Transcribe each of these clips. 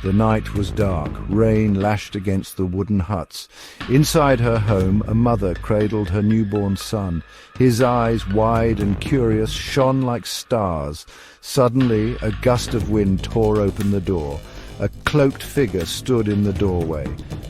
The night was dark. Rain lashed against the wooden huts. Inside her home, a mother cradled her newborn son. His eyes, wide and curious, shone like stars. Suddenly, a gust of wind tore open the door. A cloaked figure stood in the doorway.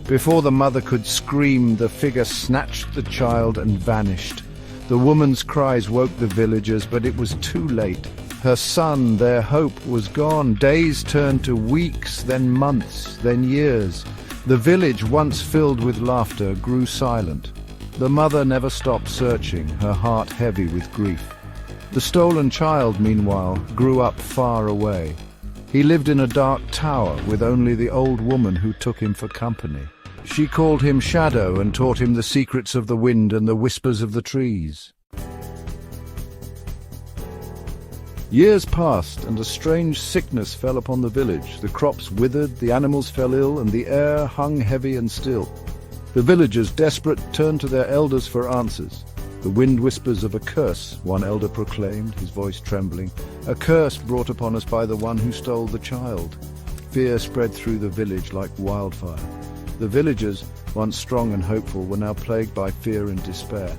Before the mother could scream, the figure snatched the child and vanished. The woman's cries woke the villagers, but it was too late. Her son, their hope, was gone. Days turned to weeks, then months, then years. The village, once filled with laughter, grew silent. The mother never stopped searching, her heart heavy with grief. The stolen child, meanwhile, grew up far away. He lived in a dark tower with only the old woman who took him for company. She called him Shadow and taught him the secrets of the wind and the whispers of the trees. Years passed, and a strange sickness fell upon the village. The crops withered, the animals fell ill, and the air hung heavy and still. The villagers, desperate, turned to their elders for answers. The wind whispers of a curse, one elder proclaimed, his voice trembling. A curse brought upon us by the one who stole the child. Fear spread through the village like wildfire. The villagers, once strong and hopeful, were now plagued by fear and despair.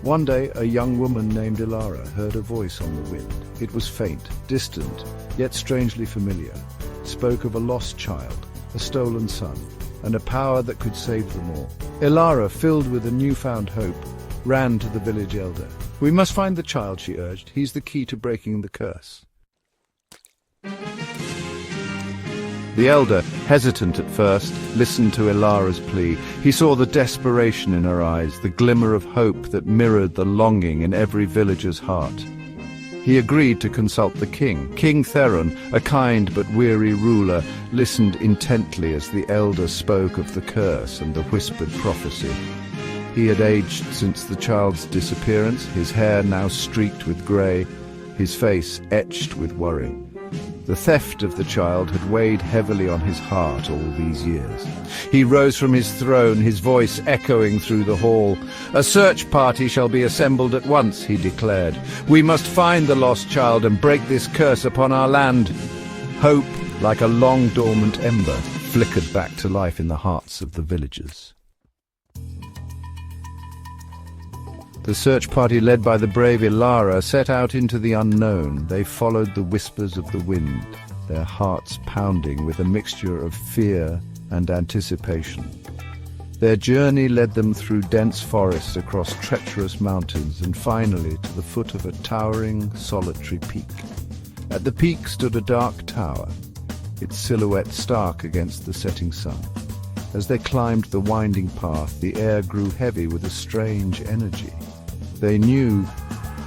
One day, a young woman named Ilara heard a voice on the wind. It was faint, distant, yet strangely familiar. It spoke of a lost child, a stolen son, and a power that could save them all. Ilara, filled with a newfound hope, ran to the village elder. "We must find the child," she urged. "He's the key to breaking the curse." The elder, hesitant at first, listened to Ilara's plea. He saw the desperation in her eyes, the glimmer of hope that mirrored the longing in every villager's heart. He agreed to consult the king. King Theron, a kind but weary ruler, listened intently as the elder spoke of the curse and the whispered prophecy. He had aged since the child's disappearance, his hair now streaked with grey, his face etched with worry. The theft of the child had weighed heavily on his heart all these years. He rose from his throne, his voice echoing through the hall. "A search party shall be assembled at once," he declared. "We must find the lost child and break this curse upon our land." Hope, like a long-dormant ember, flickered back to life in the hearts of the villagers. The search party, led by the brave Ilara, set out into the unknown. They followed the whispers of the wind, their hearts pounding with a mixture of fear and anticipation. Their journey led them through dense forests, across treacherous mountains, and finally to the foot of a towering, solitary peak. At the peak stood a dark tower, its silhouette stark against the setting sun. As they climbed the winding path, the air grew heavy with a strange energy. They knew,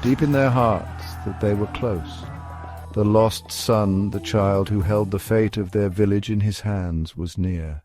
deep in their hearts, that they were close. The lost son, the child who held the fate of their village in his hands, was near.